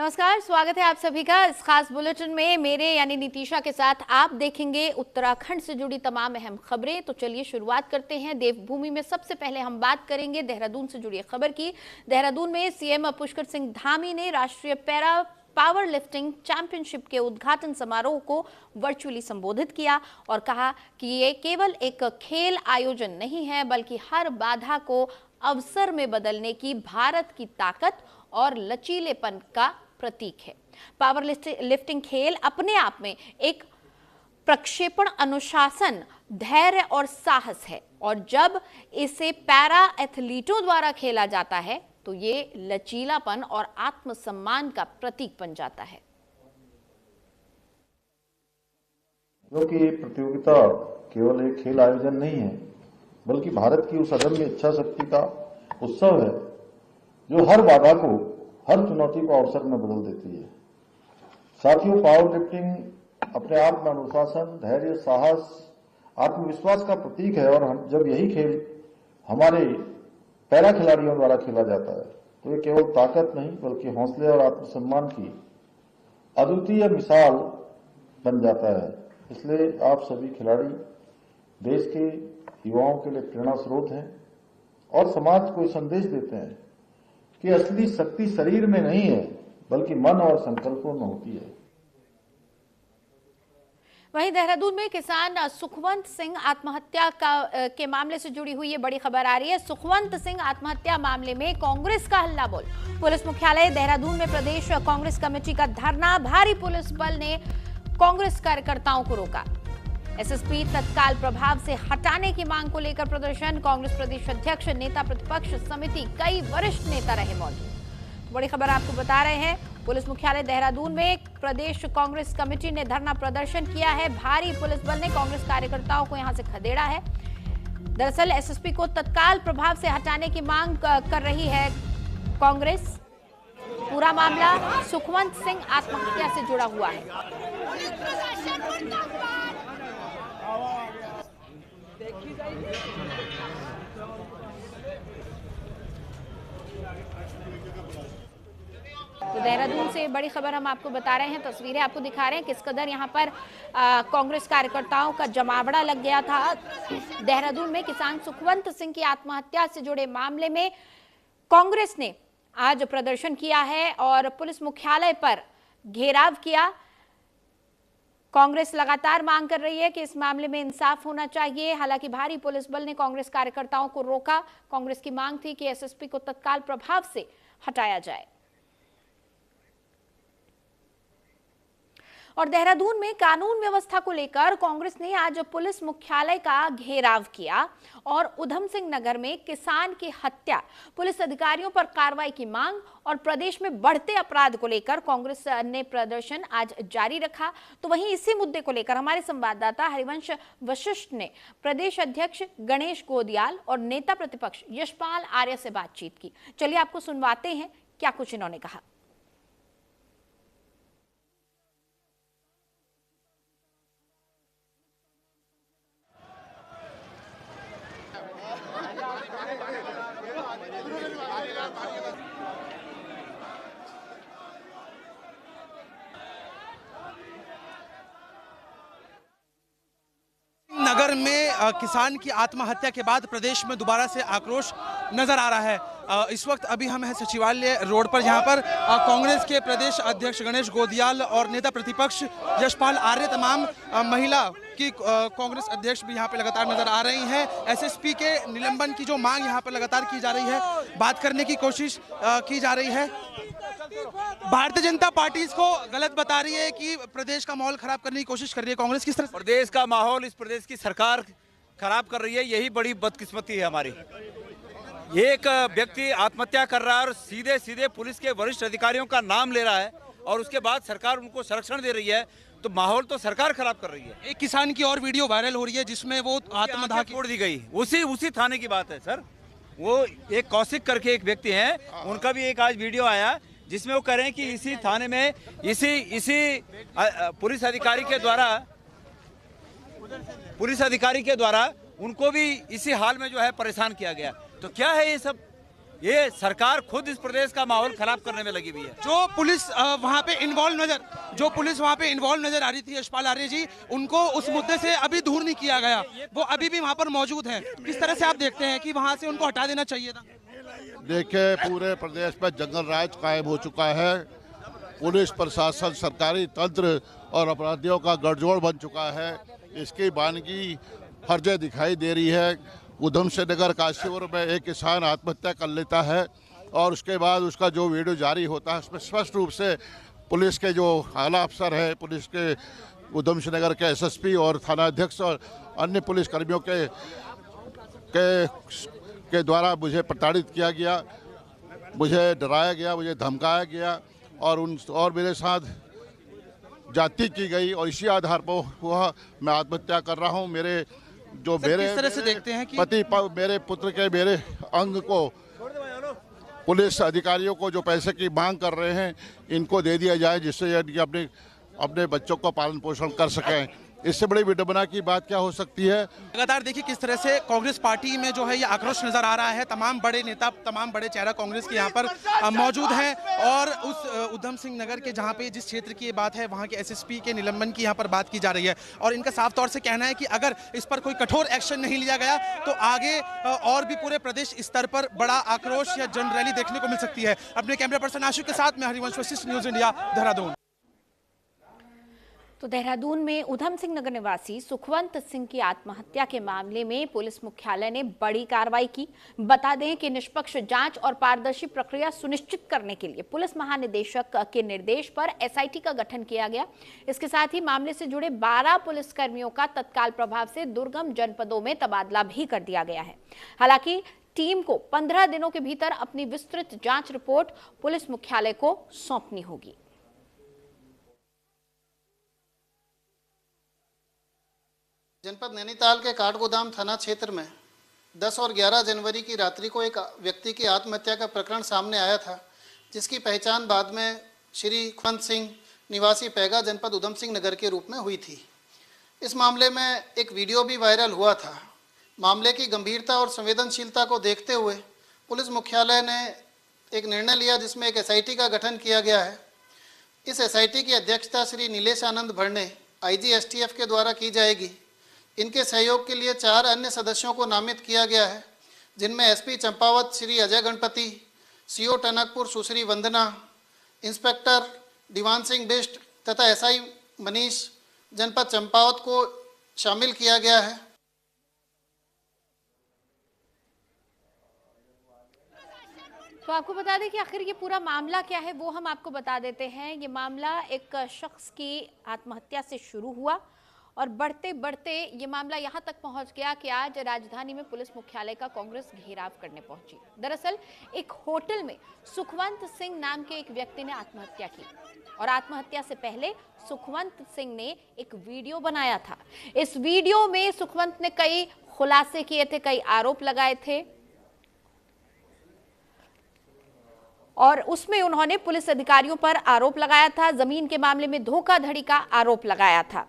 नमस्कार, स्वागत है आप सभी का इस खास बुलेटिन में। मेरे यानी नितीशा के साथ आप देखेंगे उत्तराखंड से जुड़ी तमाम अहम खबरें। तो चलिए शुरुआत करते हैं देवभूमि में। सबसे पहले हम बात करेंगे देहरादून से जुड़ी खबर की। देहरादून में सीएम पुष्कर सिंह धामी ने राष्ट्रीय पैरा पावर लिफ्टिंग चैंपियनशिप के उद्घाटन समारोह को वर्चुअली संबोधित किया और कहा कि ये केवल एक खेल आयोजन नहीं है, बल्कि हर बाधा को अवसर में बदलने की भारत की ताकत और लचीलेपन का प्रतीक है। पावर लिफ्टिंग खेल अपने आप में एक प्रक्षेपण, अनुशासन, धैर्य और साहस है, और जब इसे पैरा एथलीटों द्वारा खेला जाता है तो ये लचीलापन और आत्मसम्मान का प्रतीक बन जाता है। क्योंकि ये प्रतियोगिता केवल एक खेल आयोजन नहीं है, बल्कि भारत की उस अदम्य इच्छा शक्ति का उत्सव है जो हर बाधा को, हर चुनौती को अवसर में बदल देती है। साथियों, पावर लिफ्टिंग अपने आप में अनुशासन, धैर्य, साहस, आत्मविश्वास का प्रतीक है, और जब यही खेल हमारे पैरा खिलाड़ियों द्वारा खेला जाता है तो ये केवल ताकत नहीं, बल्कि हौसले और आत्मसम्मान की अद्वितीय मिसाल बन जाता है। इसलिए आप सभी खिलाड़ी देश के युवाओं के लिए प्रेरणा स्रोत हैं और समाज को संदेश देते हैं कि असली शक्ति शरीर में नहीं है, बल्कि मन और संकल्पों में होती है। वहीं देहरादून में किसान सुखवंत सिंह आत्महत्या के मामले से जुड़ी हुई ये बड़ी खबर आ रही है। सुखवंत सिंह आत्महत्या मामले में कांग्रेस का हल्ला बोल। पुलिस मुख्यालय देहरादून में प्रदेश कांग्रेस कमेटी का धरना। भारी पुलिस बल ने कांग्रेस कार्यकर्ताओं को रोका। एसएसपी तत्काल प्रभाव से हटाने की मांग को लेकर प्रदर्शन। कांग्रेस प्रदेश अध्यक्ष, नेता प्रतिपक्ष समिति, कई वरिष्ठ नेता रहे मौजूद। बड़ी खबर आपको बता रहे हैं, पुलिस मुख्यालय देहरादून में प्रदेश कांग्रेस कमेटी ने धरना प्रदर्शन किया है। भारी पुलिस बल ने कांग्रेस कार्यकर्ताओं को यहां से खदेड़ा है। दरअसल एसएसपी को तत्काल प्रभाव से हटाने की मांग कर रही है कांग्रेस। पूरा मामला सुखवंत सिंह आत्महत्या से जुड़ा हुआ है। तो देहरादून से बड़ी खबर हम आपको बता रहे हैं, तस्वीरें आपको दिखा रहे हैं किस कदर यहाँ पर कांग्रेस कार्यकर्ताओं का जमावड़ा लग गया था। देहरादून में किसान सुखवंत सिंह की आत्महत्या से जुड़े मामले में कांग्रेस ने आज प्रदर्शन किया है और पुलिस मुख्यालय पर घेराव किया। कांग्रेस लगातार मांग कर रही है कि इस मामले में इंसाफ होना चाहिए। हालांकि भारी पुलिस बल ने कांग्रेस कार्यकर्ताओं को रोका। कांग्रेस की मांग थी कि एसएसपी को तत्काल प्रभाव से हटाया जाए। और देहरादून में कानून व्यवस्था को लेकर कांग्रेस ने आज पुलिस मुख्यालय का घेराव किया और उधम सिंह नगर में किसान की हत्या, पुलिस अधिकारियों पर कार्रवाई की मांग और प्रदेश में बढ़ते अपराध को लेकर कांग्रेस ने प्रदर्शन आज जारी रखा। तो वहीं इसी मुद्दे को लेकर हमारे संवाददाता हरिवंश वशिष्ठ ने प्रदेश अध्यक्ष गणेश गोदियाल और नेता प्रतिपक्ष यशपाल आर्य से बातचीत की। चलिए आपको सुनवाते हैं क्या कुछ इन्होंने कहा। नगर में किसान की आत्महत्या के बाद प्रदेश में दोबारा से आक्रोश नजर आ रहा है। इस वक्त अभी हम हैं सचिवालय रोड पर, जहां पर कांग्रेस के प्रदेश अध्यक्ष गणेश गोदियाल और नेता प्रतिपक्ष यशपाल आर्य, तमाम महिला की कांग्रेस अध्यक्ष भी यहां पे लगातार नजर आ रही हैं। एसएसपी के निलंबन की जो मांग यहां पर लगातार की जा रही है, बात करने की कोशिश की जा रही है। भारतीय जनता पार्टी इसको गलत बता रही है कि प्रदेश का माहौल खराब करने की कोशिश कर रही है। कांग्रेस किस तरह प्रदेश का माहौल, इस प्रदेश की सरकार खराब कर रही है, यही बड़ी बदकिस्मती है हमारी। एक व्यक्ति आत्महत्या कर रहा है और सीधे सीधे पुलिस के वरिष्ठ अधिकारियों का नाम ले रहा है और उसके बाद सरकार उनको संरक्षण दे रही है, तो माहौल तो सरकार खराब कर रही है। एक किसान की और वीडियो वायरल हो रही है जिसमें वो आत्मदाह छोड़ दी गई, उसी थाने की बात है सर। वो एक कौशिक करके एक व्यक्ति हैं, उनका भी एक आज वीडियो आया जिसमें वो कह रहे हैं कि इसी थाने में इसी पुलिस अधिकारी के द्वारा उनको भी इसी हाल में जो है परेशान किया गया। तो क्या है ये सब? ये सरकार खुद इस प्रदेश का माहौल खराब करने में लगी हुई है। जो पुलिस वहाँ पे इन्वॉल्व नजर आ रही थी, यशपाल आर्य जी, उनको उस मुद्दे से अभी दूर नहीं किया गया, वो अभी भी वहाँ पर मौजूद हैं। किस तरह से आप देखते हैं कि वहाँ से उनको हटा देना चाहिए था? देखिए, पूरे प्रदेश में जंगल राज कायम हो चुका है। पुलिस प्रशासन, सरकारी तंत्र और अपराधियों का गठजोड़ बन चुका है। इसकी वानगी फर्जे दिखाई दे रही है। उधम सिंह नगर काशीपुर में एक किसान आत्महत्या कर लेता है और उसके बाद उसका जो वीडियो जारी होता है उसमें स्पष्ट रूप से पुलिस के जो आला अफसर है, पुलिस के उधम सिंह नगर के एसएसपी और थाना अध्यक्ष और अन्य पुलिस कर्मियों के द्वारा मुझे प्रताड़ित किया गया, मुझे डराया गया, मुझे धमकाया गया और मेरे साथ जाति की गई और इसी आधार पर वह मैं आत्महत्या कर रहा हूं। मेरे जो किस तरह से देखते हैं कि मेरे पुत्र के मेरे अंग को पुलिस अधिकारियों को जो पैसे की मांग कर रहे हैं इनको दे दिया जाए, जिससे ये अपने बच्चों को पालन पोषण कर सकें। इससे बड़ी विडंबना की बात क्या हो सकती है? लगातार देखिए किस तरह से कांग्रेस पार्टी में जो है ये आक्रोश नजर आ रहा है। तमाम बड़े नेता, तमाम बड़े चेहरा कांग्रेस के यहाँ पर मौजूद हैं और उस उधम सिंह नगर के जहाँ पे जिस क्षेत्र की ये बात है वहाँ के एसएसपी के निलंबन की यहाँ पर बात की जा रही है और इनका साफ तौर से कहना है कि अगर इस पर कोई कठोर एक्शन नहीं लिया गया तो आगे और भी पूरे प्रदेश स्तर पर बड़ा आक्रोश या जन रैली देखने को मिल सकती है। अपने कैमरा पर्सन आशु के साथ मैं हरिवंश वशिष्ठ, न्यूज इंडिया, देहरादून। तो देहरादून में उधम सिंह नगर निवासी सुखवंत सिंह की आत्महत्या के मामले में पुलिस मुख्यालय ने बड़ी कार्रवाई की। बता दें कि निष्पक्ष जांच और पारदर्शी प्रक्रिया सुनिश्चित करने के लिए पुलिस महानिदेशक के निर्देश पर एसआईटी का गठन किया गया। इसके साथ ही मामले से जुड़े 12 पुलिसकर्मियों का तत्काल प्रभाव से दुर्गम जनपदों में तबादला भी कर दिया गया है। हालांकि टीम को 15 दिनों के भीतर अपनी विस्तृत जांच रिपोर्ट पुलिस मुख्यालय को सौंपनी होगी। जनपद नैनीताल के काठगोदाम थाना क्षेत्र में 10 और 11 जनवरी की रात्रि को एक व्यक्ति की आत्महत्या का प्रकरण सामने आया था, जिसकी पहचान बाद में श्री सुखवंत सिंह निवासी पैगा जनपद उधम सिंह नगर के रूप में हुई थी। इस मामले में एक वीडियो भी वायरल हुआ था। मामले की गंभीरता और संवेदनशीलता को देखते हुए पुलिस मुख्यालय ने एक निर्णय लिया जिसमें एक एसआईटी का गठन किया गया है। इस एसआईटी की अध्यक्षता श्री नीलेश आनंद भरने आईजी एसटीएफ के द्वारा की जाएगी। इनके सहयोग के लिए 4 अन्य सदस्यों को नामित किया गया है, जिनमें एसपी चंपावत श्री अजय गणपति, सीओ टनकपुर सुश्री वंदना, इंस्पेक्टर दीवान सिंह बिष्ट तथा एसआई मनीष जनपद चंपावत को शामिल किया गया है। तो आपको बता दें कि आखिर ये पूरा मामला क्या है वो हम आपको बता देते हैं। ये मामला एक शख्स की आत्महत्या से शुरू हुआ और बढ़ते बढ़ते ये मामला यहाँ तक पहुँच गया कि आज राजधानी में पुलिस मुख्यालय का कांग्रेस घेराव करने पहुंची। दरअसल एक होटल में सुखवंत सिंह नाम के एक व्यक्ति ने आत्महत्या की और आत्महत्या से पहले सुखवंत सिंह ने एक वीडियो बनाया था। इस वीडियो में सुखवंत ने कई खुलासे किए थे, कई आरोप लगाए थे और उसमें उन्होंने पुलिस अधिकारियों पर आरोप लगाया था, जमीन के मामले में धोखाधड़ी का आरोप लगाया था।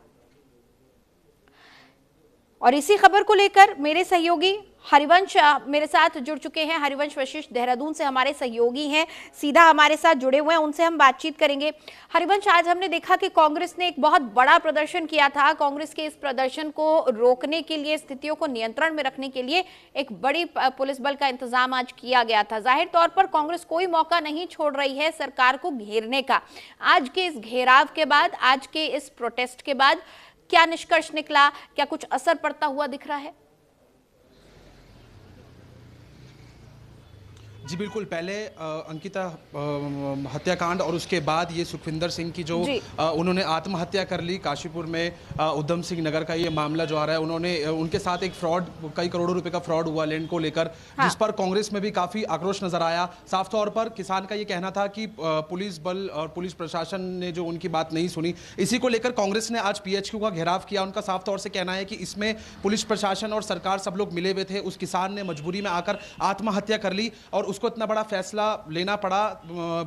और इसी खबर को लेकर मेरे सहयोगी हरिवंश मेरे साथ जुड़ चुके हैं। हरिवंश वशिष्ठ देहरादून से हमारे सहयोगी हैं, सीधा हमारे साथ जुड़े हुए हैं, उनसे हम बातचीत करेंगे। हरिवंश, आज हमने देखा कि कांग्रेस ने एक बहुत बड़ा प्रदर्शन किया था। कांग्रेस के इस प्रदर्शन को रोकने के लिए, स्थितियों को नियंत्रण में रखने के लिए एक बड़ी पुलिस बल का इंतजाम आज किया गया था। जाहिर तौर पर कांग्रेस कोई मौका नहीं छोड़ रही है सरकार को घेरने का। आज के इस घेराव के बाद, आज के इस प्रोटेस्ट के बाद क्या निष्कर्ष निकला, क्या कुछ असर पड़ता हुआ दिख रहा है? जी बिल्कुल, पहले अंकिता हत्याकांड और उसके बाद ये सुखविंदर सिंह की जो उन्होंने आत्महत्या कर ली काशीपुर में उधम सिंह नगर का ये मामला जो आ रहा है, उन्होंने उनके साथ एक फ्रॉड, कई करोड़ों रुपए का फ्रॉड हुआ लैंड को लेकर, जिस पर कांग्रेस में भी काफी आक्रोश नजर आया। साफ तौर पर किसान का ये कहना था कि पुलिस बल और पुलिस प्रशासन ने जो उनकी बात नहीं सुनी, इसी को लेकर कांग्रेस ने आज पीएचक्यू का घेराव किया। उनका साफ तौर से कहना है कि इसमें पुलिस प्रशासन और सरकार सब लोग मिले हुए थे। उस किसान ने मजबूरी में आकर आत्महत्या कर ली और उसको इतना बड़ा फैसला लेना पड़ा,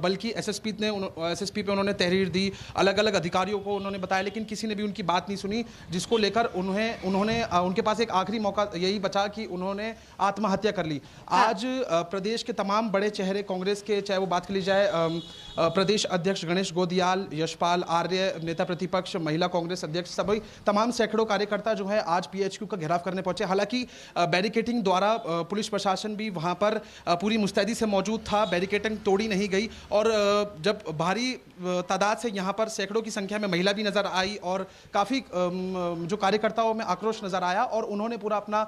बल्कि एसएसपी पे उन्होंने तहरीर दी, अलग अलग अधिकारियों को उन्होंने बताया, लेकिन किसी ने भी उनकी बात नहीं सुनी, जिसको लेकर उन्होंने उनके पास एक आखिरी मौका यही बचा कि उन्होंने आत्महत्या कर ली। आज प्रदेश के तमाम बड़े चेहरे कांग्रेस के, चाहे वो बात कर ली जाए प्रदेश अध्यक्ष गणेश गोदियाल, यशपाल आर्य, नेता प्रतिपक्ष, महिला कांग्रेस अध्यक्ष, सभी तमाम सैकड़ों कार्यकर्ता जो है आज पीएचक्यू का घेराव करने पहुंचे। हालांकि बैरिकेडिंग द्वारा पुलिस प्रशासन भी वहां पर पूरी मुस्तैदी से मौजूद था, बैरिकेडिंग तोड़ी नहीं गई, और जब भारी तादाद से यहां पर सैकड़ों की संख्या में महिला भी नजर आई और काफ़ी जो कार्यकर्ताओं में आक्रोश नजर आया, और उन्होंने पूरा अपना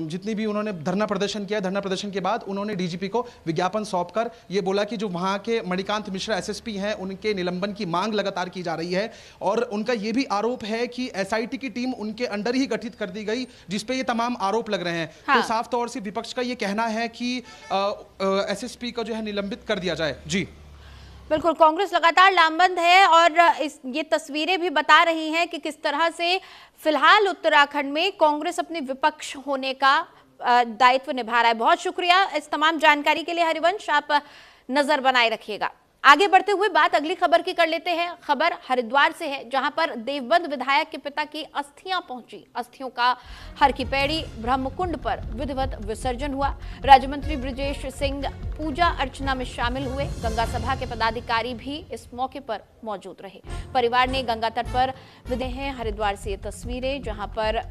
जितनी भी उन्होंने धरना प्रदर्शन किया, धरना प्रदर्शन के बाद उन्होंने डीजीपी को विज्ञापन सौंपकर ये बोला कि जो वहां के मणिकांत मिश्रा एसएसपी हैं उनके निलंबन की मांग लगातार की जा रही है, और उनका ये भी आरोप है कि एसआईटी की टीम उनके अंडर ही गठित कर दी गई, जिसपे ये तमाम आरोप लग रहे हैं। हाँ। तो साफ तौर से विपक्ष का ये कहना है कि एसएसपी को जो है निलंबित कर दिया जाए। जी बिल्कुल, कांग्रेस लगातार लामबंद है और ये तस्वीरें भी बता रही हैं कि किस तरह से फिलहाल उत्तराखंड में कांग्रेस अपने विपक्ष होने का दायित्व निभा रहा है। बहुत शुक्रिया इस तमाम जानकारी के लिए हरिवंश, आप नजर बनाए रखिएगा। आगे बढ़ते हुए बात अगली खबर की कर लेते हैं। खबर हरिद्वार से है, जहां पर देवबंद विधायक के पिता की अस्थियां पहुंची। अस्थियों का हर की पैड़ी ब्रह्मकुंड पर विधिवत विसर्जन हुआ। राज्य मंत्री ब्रिजेश सिंह पूजा अर्चना में शामिल हुए। गंगा सभा के पदाधिकारी भी इस मौके पर मौजूद रहे। परिवार ने गंगा तट पर विदे हैं। हरिद्वार से ये तस्वीरें, जहां पर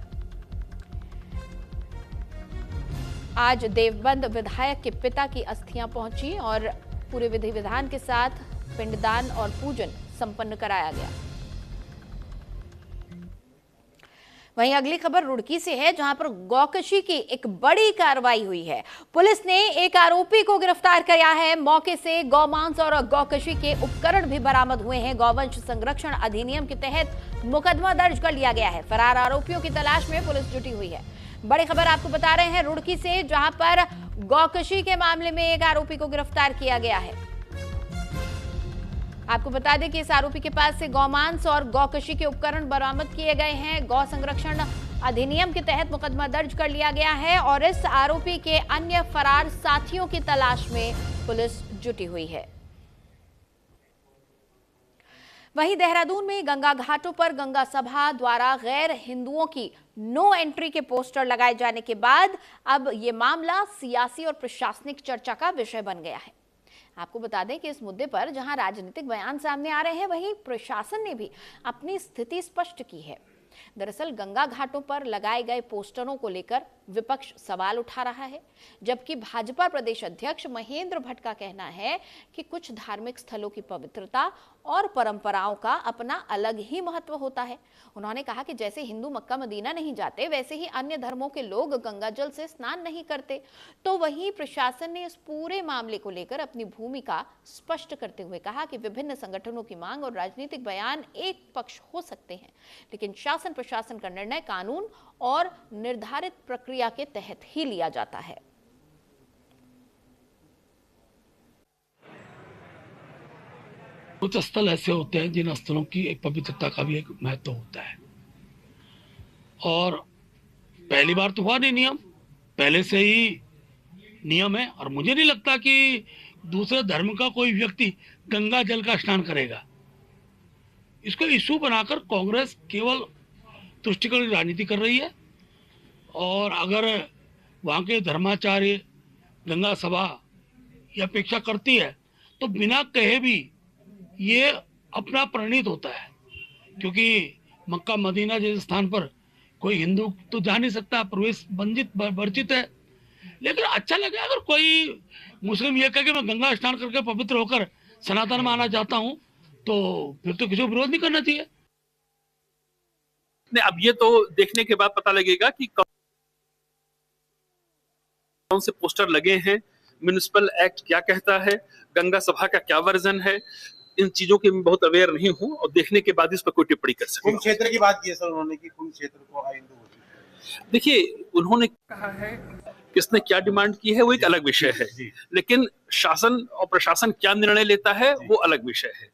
आज देवबंद विधायक के पिता की अस्थियां पहुंची और पूरे विधि विधान के साथ पिंडदान और पूजन संपन्न कराया गया। वहीं अगली खबर रुड़की से है, जहां पर गौकशी की एक बड़ी कार्रवाई हुई है। पुलिस ने एक आरोपी को गिरफ्तार किया है। मौके से गौमांस और गौकशी के उपकरण भी बरामद हुए हैं। गौवंश संरक्षण अधिनियम के तहत मुकदमा दर्ज कर लिया गया है। फरार आरोपियों की तलाश में पुलिस जुटी हुई है। बड़ी खबर आपको बता रहे हैं रुड़की से, जहां पर गौकशी के मामले में एक आरोपी को गिरफ्तार किया गया है। आपको बता दें कि इस आरोपी के पास से गौमांस और गौकशी के उपकरण बरामद किए गए हैं। गौ संरक्षण अधिनियम के तहत मुकदमा दर्ज कर लिया गया है और इस आरोपी के अन्य फरार साथियों की तलाश में पुलिस जुटी हुई है। वहीं देहरादून में गंगा घाटों पर गंगा सभा द्वारा गैर हिंदुओं की नो एंट्री के पोस्टर लगाए जाने के बाद अब ये मामला सियासी और प्रशासनिक चर्चा का विषय बन गया है। आपको बता दें कि इस मुद्दे पर जहां राजनीतिक बयान सामने आ रहे हैं, वहीं प्रशासन ने भी अपनी स्थिति स्पष्ट की है। दरअसल गंगा घाटों पर लगाए गए पोस्टरों को लेकर विपक्ष सवाल उठा रहा है, जबकि भाजपा प्रदेश अध्यक्ष महेंद्र भट्ट का कहना है कि कुछ धार्मिक स्थलों की पवित्रता और परंपराओं का अपना अलग ही महत्व होता है। उन्होंने कहा कि जैसे हिंदू मक्का मदीना नहीं जाते, वैसे ही अन्य धर्मों के लोग गंगा जल से स्नान नहीं करते। तो वहीं प्रशासन ने इस पूरे मामले को लेकर अपनी भूमिका स्पष्ट करते हुए कहा कि विभिन्न संगठनों की मांग और राजनीतिक बयान एक पक्ष हो सकते हैं, लेकिन शासन प्रशासन का निर्णय कानून और निर्धारित प्रक्रिया के तहत ही लिया जाता है। कुछ स्थल ऐसे होते हैं जिन स्थलों की एक पवित्रता का भी एक महत्व होता है, और पहली बार तो हुआ नहीं नियम, पहले से ही नियम है। और मुझे नहीं लगता कि दूसरे धर्म का कोई व्यक्ति गंगा जल का स्नान करेगा। इसको इशू बनाकर कांग्रेस केवल तुष्टिकरण की राजनीति कर रही है, और अगर वहाँ के धर्माचार्य गंगा सभा ये अपेक्षा करती है तो बिना कहे भी ये अपना प्रणीत होता है, क्योंकि मक्का मदीना जैसे स्थान पर कोई हिंदू तो जा नहीं सकता, प्रवेश वर्जित है। लेकिन अच्छा लगे अगर कोई मुस्लिम ये कहे कि मैं गंगा स्नान करके पवित्र होकर सनातन में आना चाहता हूँ, तो फिर तो किसी को विरोध नहीं करना चाहिए। अब ये तो देखने के बाद पता लगेगा कि कौन से पोस्टर लगे हैं, म्युनिसिपल एक्ट क्या कहता है, गंगा सभा का क्या वर्जन है। इन चीजों के मैं बहुत अवेयर नहीं हूं, और देखने के बाद इस पर कोई टिप्पणी कर सकूंगा। कुंभ क्षेत्र की बात की है सर उन्होंने, कि कुंभ क्षेत्र को हिंदू घोषित। देखिए, उन्होंने कहा है किसने क्या डिमांड की है वो एक अलग विषय है, लेकिन शासन और प्रशासन क्या निर्णय लेता है वो अलग विषय है।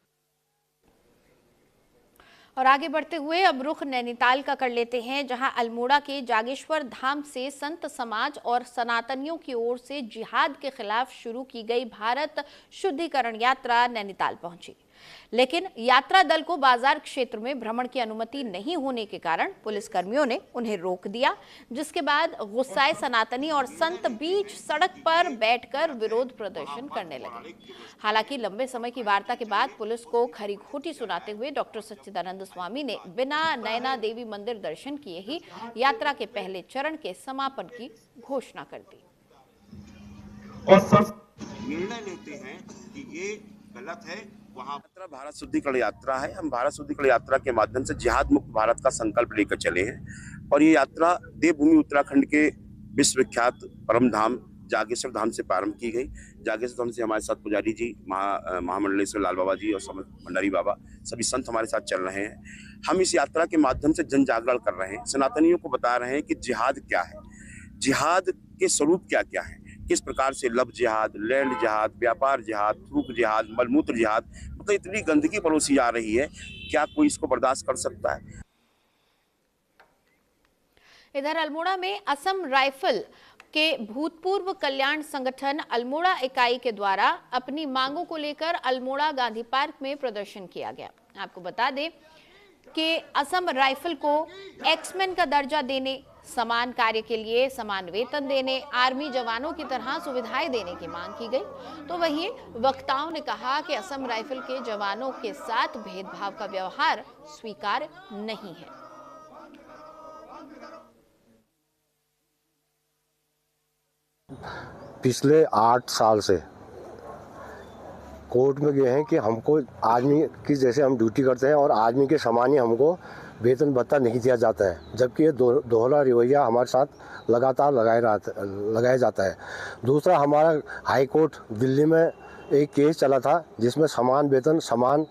और आगे बढ़ते हुए अब रुख नैनीताल का कर लेते हैं, जहां अल्मोड़ा के जागेश्वर धाम से संत समाज और सनातनियों की ओर से जिहाद के खिलाफ शुरू की गई भारत शुद्धिकरण यात्रा नैनीताल पहुंची। लेकिन यात्रा दल को बाजार क्षेत्र में भ्रमण की अनुमति नहीं होने के कारण पुलिसकर्मियों ने उन्हें रोक दिया, जिसके बाद गुस्साए सनातनी और संत बीच सड़क पर बैठकर विरोध प्रदर्शन करने लगे। हालांकि लंबे समय की वार्ता के बाद पुलिस को खरी खोटी सुनाते हुए डॉक्टर सच्चिदानंद स्वामी ने बिना नैना देवी मंदिर दर्शन किए ही यात्रा के पहले चरण के समापन की घोषणा कर दी। और सब निर्णय लेते हैं कि ये गलत है। वहाँ भारत शुद्धिकरण यात्रा है। हम भारत शुद्धिकरण यात्रा के माध्यम से जिहाद मुक्त भारत का संकल्प लेकर चले हैं और ये यात्रा देवभूमि उत्तराखंड के विश्वविख्यात परम धाम जागेश्वर धाम से प्रारंभ की गई। जागेश्वर धाम से हमारे साथ पुजारी जी, महामंडलेश्वर लाल बाबा जी और भंडारी बाबा, सभी संत हमारे साथ चल रहे हैं। हम इस यात्रा के माध्यम से जन जागरण कर रहे हैं, सनातनियों को बता रहे हैं कि जिहाद क्या है, जिहाद के स्वरूप क्या क्या है, किस प्रकार से लव जिहाद, लैंड जिहाद, व्यापार जिहाद, थूक जिहाद, मलमूत्र जिहाद, मतलब इतनी गंदगी परोसी जा रही है, क्या कोई इसको बर्दाश्त कर सकता है? इधर अल्मोड़ा में असम राइफल के भूतपूर्व कल्याण संगठन अल्मोड़ा इकाई के द्वारा अपनी मांगों को लेकर अल्मोड़ा गांधी पार्क में प्रदर्शन किया गया। आपको बता दें कि असम राइफल को एक्समैन का दर्जा देने, समान कार्य के लिए समान वेतन देने, आर्मी जवानों की तरह सुविधाएं देने की मांग की गई। तो वहीं वक्ताओं ने कहा कि असम राइफल के जवानों के साथ भेदभाव का व्यवहार स्वीकार्य नहीं है। पिछले 8 साल से कोर्ट में गए हैं कि हमको आर्मी की जैसे हम ड्यूटी करते हैं और आर्मी के समान ही हमको वेतन भत्ता नहीं दिया जाता है, जबकि ये दोहरा रवैया हमारे साथ लगातार लगाया जाता है। दूसरा, हमारा हाई कोर्ट दिल्ली में एक केस चला था जिसमें समान वेतन समान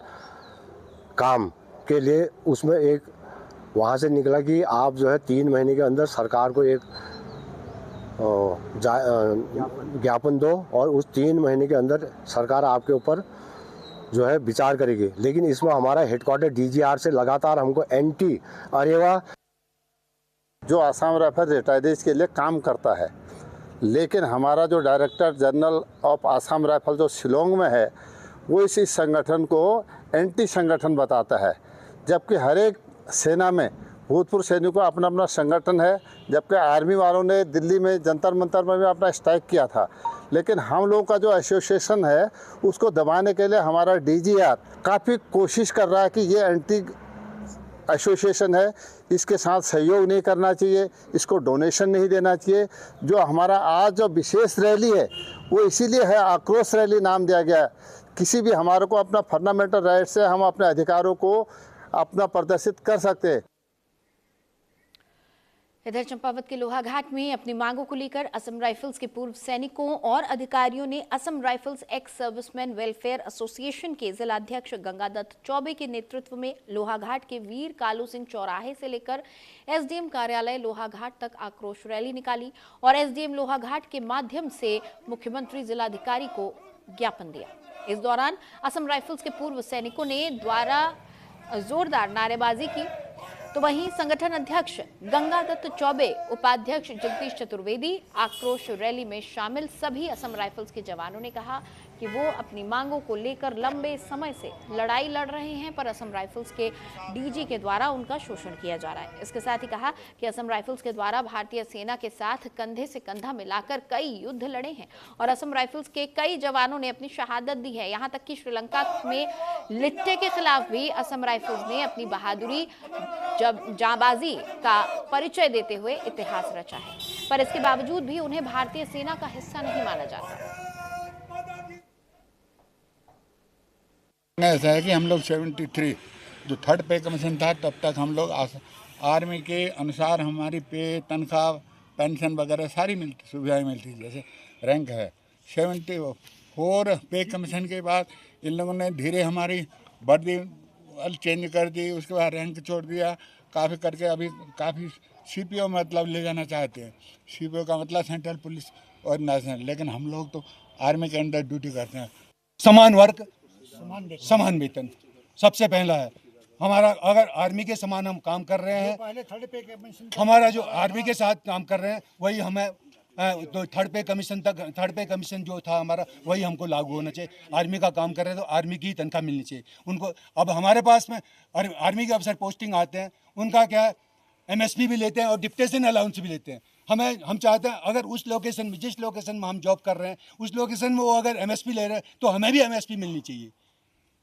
काम के लिए उसमें एक वहाँ से निकला कि आप जो है 3 महीने के अंदर सरकार को एक ज्ञापन दो और उस 3 महीने के अंदर सरकार आपके ऊपर जो है विचार करेगी। लेकिन इसमें हमारा हेडक्वार्टर डीजीआर से लगातार हमको एंटी अरेवा जो आसाम राइफल रिटायर्डीज के लिए काम करता है, लेकिन हमारा जो director general of Assam rifle जो शिलोंग में है वो इस संगठन को एंटी संगठन बताता है, जबकि हर एक सेना में भूतपूर्व सैनिकों का अपना अपना संगठन है। जबकि आर्मी वालों ने दिल्ली में जंतर मंतर में भी अपना स्ट्राइक किया था, लेकिन हम लोगों का जो एसोसिएशन है उसको दबाने के लिए हमारा डीजीआर काफ़ी कोशिश कर रहा है कि ये एंटी एसोसिएशन है, इसके साथ सहयोग नहीं करना चाहिए, इसको डोनेशन नहीं देना चाहिए। जो हमारा आज जो विशेष रैली है वो इसीलिए है, आक्रोश रैली नाम दिया गया है। किसी भी हमारे को अपना फंडामेंटल राइट से हम अपने अधिकारों को अपना प्रदर्शित कर सकते हैं। इधर चंपावत के लोहाघाट में अपनी मांगों को लेकर असम राइफल्स के पूर्व सैनिकों और अधिकारियों ने Assam rifles ex serviceman welfare association के जिलाध्यक्ष गंगादत्त चौबे के नेतृत्व में लोहाघाट के वीर कालू सिंह चौराहे से लेकर एसडीएम कार्यालय लोहाघाट तक आक्रोश रैली निकाली और एसडीएम लोहाघाट के माध्यम से मुख्यमंत्री जिलाधिकारी को ज्ञापन दिया। इस दौरान असम राइफल्स के पूर्व सैनिकों ने द्वारा जोरदार नारेबाजी की, तो वहीं संगठन अध्यक्ष गंगादत्त चौबे, उपाध्यक्ष जगदीश चतुर्वेदी, आक्रोश रैली में शामिल सभी असम राइफल्स के जवानों ने कहा कि वो अपनी मांगों को लेकर लंबे समय से लड़ाई लड़ रहे हैं, पर असम राइफल्स के डीजी के द्वारा उनका शोषण किया जा रहा है। इसके साथ ही कहा कि असम राइफल्स के द्वारा भारतीय सेना के साथ कंधे से कंधा मिलाकर कई युद्ध लड़े हैं और असम राइफल्स के कई जवानों ने अपनी शहादत दी है। यहाँ तक कि श्रीलंका में लिट्टे के खिलाफ भी असम राइफल्स ने अपनी बहादुरी जांबाजी का परिचय देते हुए इतिहास रचा है, पर इसके बावजूद भी उन्हें भारतीय सेना का हिस्सा नहीं माना जाता। ऐसा है कि हम लोग 73 जो 3rd पे कमीशन था तब तक हम लोग आर्मी के अनुसार हमारी पे, तनख्वाह, पेंशन वगैरह सारी सुविधाएं मिलती थी। जैसे रैंक है 74 पे कमीशन के बाद इन लोगों ने धीरे हमारी वर्दी चेंज कर दी, उसके बाद रैंक छोड़ दिया, काफ़ी करके अभी काफ़ी सीपीओ मतलब ले जाना चाहते हैं। सीपीओ का मतलब सेंट्रल पुलिस और नेशनल, लेकिन हम लोग तो आर्मी के अंदर ड्यूटी करते हैं। समान वर्क समान वेतन सबसे पहला है, हमारा अगर आर्मी के समान हम काम कर रहे हैं, हमारा जो आर्मी के साथ काम कर रहे हैं वही हमें तो थर्ड पे कमीशन जो था हमारा वही हमको लागू होना चाहिए। आर्मी का काम कर रहे हैं तो आर्मी की ही तनख्वाह मिलनी चाहिए उनको। अब हमारे पास में आर्मी के अफसर पोस्टिंग आते हैं, उनका क्या है MSP भी लेते हैं और डिप्टेशन अलाउंस भी लेते हैं। हम चाहते हैं अगर उस लोकेशन में, जिस लोकेशन में हम जॉब कर रहे हैं उस लोकेशन में वो अगर MSP ले रहे हैं तो हमें भी MSP मिलनी चाहिए।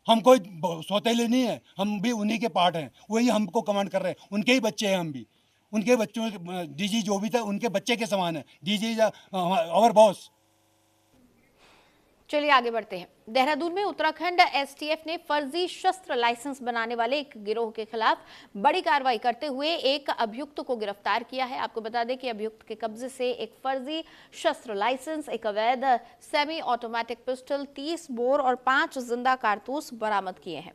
हम कोई सौतेले नहीं है, हम भी उन्हीं के पार्ट हैं, वही हमको कमांड कर रहे हैं, उनके ही बच्चे हैं हम भी। उनके बच्चों DG जो भी था उनके बच्चे के समान है, DG आवर बॉस। चलिए आगे बढ़ते हैं। देहरादून में उत्तराखंड STF ने फर्जी शस्त्र लाइसेंस बनाने वाले एक गिरोह के खिलाफ बड़ी कार्रवाई करते हुए एक अभियुक्त को गिरफ्तार किया है। आपको बता दें कि अभियुक्त के कब्जे से एक फर्जी शस्त्र लाइसेंस, एक अवैध सेमी ऑटोमेटिक पिस्टल, 30 बोर और 5 जिंदा कारतूस बरामद किए हैं।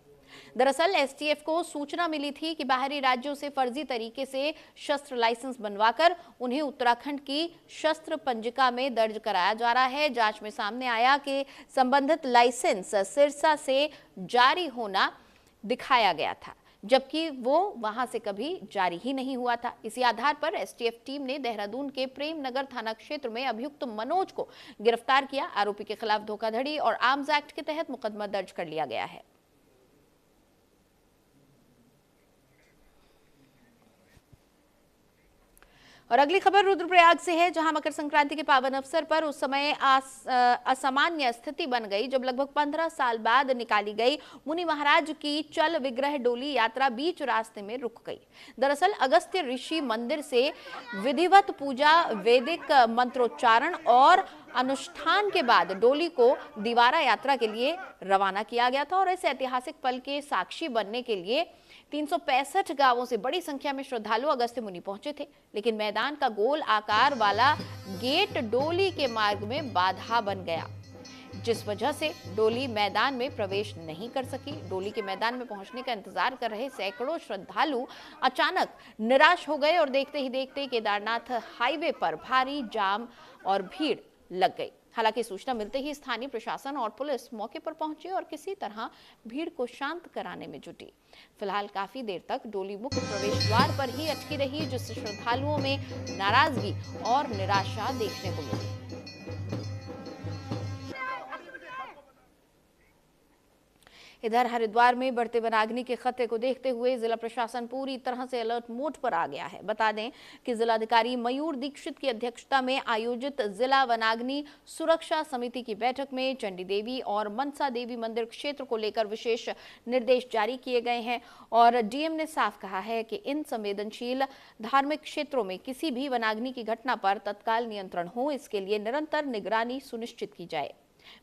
दरअसल STF को सूचना मिली थी कि बाहरी राज्यों से फर्जी तरीके से शस्त्र लाइसेंस बनवाकर उन्हें उत्तराखंड की शस्त्र पंजिका में दर्ज कराया जा रहा है। जांच में सामने आया कि संबंधित लाइसेंस सिरसा से जारी होना दिखाया गया था, जबकि वो वहां से कभी जारी ही नहीं हुआ था। इसी आधार पर STF टीम ने देहरादून के प्रेमनगर थाना क्षेत्र में अभियुक्त मनोज को गिरफ्तार किया। आरोपी के खिलाफ धोखाधड़ी और आर्म्स एक्ट के तहत मुकदमा दर्ज कर लिया गया है। और अगली खबर रुद्रप्रयाग से है, जहां मकर संक्रांति के पावन अवसर पर उस समय असामान्य स्थिति बन गई जब लगभग 15 साल बाद निकाली गई मुनि महाराज की चल विग्रह डोली यात्रा बीच रास्ते में रुक गई। दरअसल अगस्त्य ऋषि मंदिर से विधिवत पूजा, वैदिक मंत्रोच्चारण और अनुष्ठान के बाद डोली को दीवारा यात्रा के लिए रवाना किया गया था और इस ऐतिहासिक पल के साक्षी बनने के लिए 365 गांवों से बड़ी संख्या में श्रद्धालु अगस्त्य मुनि पहुंचे थे। लेकिन मैदान का गोल आकार वाला गेट डोली के मार्ग में बाधा बन गया, जिस वजह से डोली मैदान में प्रवेश नहीं कर सकी। डोली के मैदान में पहुंचने का इंतजार कर रहे सैकड़ों श्रद्धालु अचानक निराश हो गए और देखते ही देखते केदारनाथ हाईवे पर भारी जाम और भीड़ लग गई। हालांकि सूचना मिलते ही स्थानीय प्रशासन और पुलिस मौके पर पहुंचे और किसी तरह भीड़ को शांत कराने में जुटी। फिलहाल काफी देर तक डोली मुख्य प्रवेश द्वार पर ही अटकी रही, जिससे श्रद्धालुओं में नाराजगी और निराशा देखने को मिली। इधर हरिद्वार में बढ़ते वनाग्नि के खतरे को देखते हुए जिला प्रशासन पूरी तरह से अलर्ट मोड पर आ गया है। बता दें कि जिलाधिकारी मयूर दीक्षित की अध्यक्षता में आयोजित जिला वनाग्नि सुरक्षा समिति की बैठक में चंडी देवी और मनसा देवी मंदिर क्षेत्र को लेकर विशेष निर्देश जारी किए गए हैं और डीएम ने साफ कहा है कि इन संवेदनशील धार्मिक क्षेत्रों में किसी भी वनाग्नि की घटना पर तत्काल नियंत्रण हो, इसके लिए निरंतर निगरानी सुनिश्चित की जाए।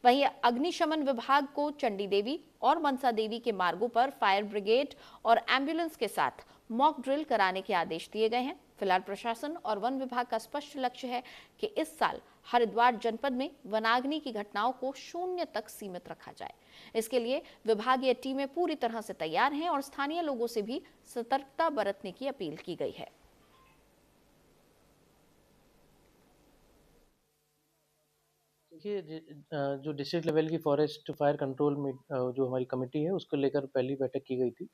वहीं अग्निशमन विभाग को चंडी देवी और मनसा देवी के मार्गों पर फायर ब्रिगेड और एम्बुलेंस के साथ मॉक ड्रिल कराने के आदेश दिए गए हैं। फिलहाल प्रशासन और वन विभाग का स्पष्ट लक्ष्य है कि इस साल हरिद्वार जनपद में वनाग्नि की घटनाओं को 0 तक सीमित रखा जाए। इसके लिए विभागीय टीमें पूरी तरह से तैयार हैं और स्थानीय लोगों से भी सतर्कता बरतने की अपील की गई है। देखिए, जो डिस्ट्रिक्ट लेवल की फॉरेस्ट फायर कंट्रोल में जो हमारी कमेटी है उसको लेकर पहली बैठक की गई थी।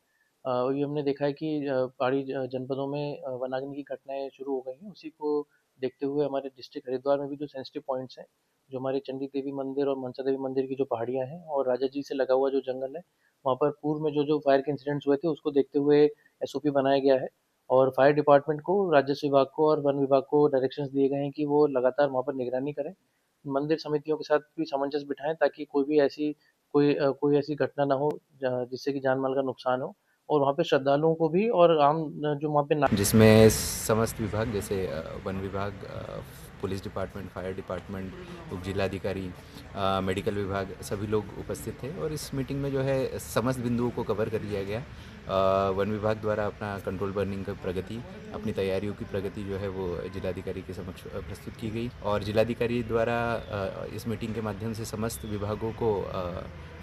ये हमने देखा है कि पहाड़ी जनपदों में वनाग्नि की घटनाएं शुरू हो गई हैं। उसी को देखते हुए हमारे डिस्ट्रिक्ट हरिद्वार में भी जो सेंसिटिव पॉइंट्स हैं, जो हमारे चंडी देवी मंदिर और मनसा देवी मंदिर की जो पहाड़ियाँ हैं और राजा जी से लगा हुआ जो जंगल है, वहाँ पर पूर्व में जो फायर के इंसिडेंट्स हुए थे उसको देखते हुए SOP बनाया गया है और फायर डिपार्टमेंट को, राजस्व विभाग को और वन विभाग को डायरेक्शंस दिए गए हैं कि वो लगातार वहाँ पर निगरानी करें। मंदिर समितियों के साथ भी सामंजस्य बिठाएं ताकि कोई ऐसी घटना ना हो जिससे कि जान माल का नुकसान हो और वहाँ पे श्रद्धालुओं को भी और आम जो वहाँ पे जिसमें समस्त विभाग जैसे वन विभाग, पुलिस डिपार्टमेंट, फायर डिपार्टमेंट, उप जिलाधिकारी, मेडिकल विभाग सभी लोग उपस्थित थे और इस मीटिंग में जो है समस्त बिंदुओं को कवर कर लिया गया। वन विभाग द्वारा अपना कंट्रोल बर्निंग का प्रगति, अपनी तैयारियों की प्रगति जो है वो जिलाधिकारी के समक्ष प्रस्तुत की गई और जिलाधिकारी द्वारा इस मीटिंग के माध्यम से समस्त विभागों को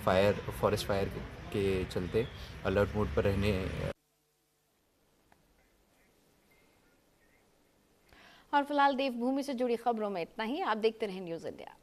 फॉरेस्ट फायर के चलते अलर्ट मोड पर रहने। और फिलहाल देवभूमि से जुड़ी खबरों में इतना ही। आप देखते रहें न्यूज़ इंडिया।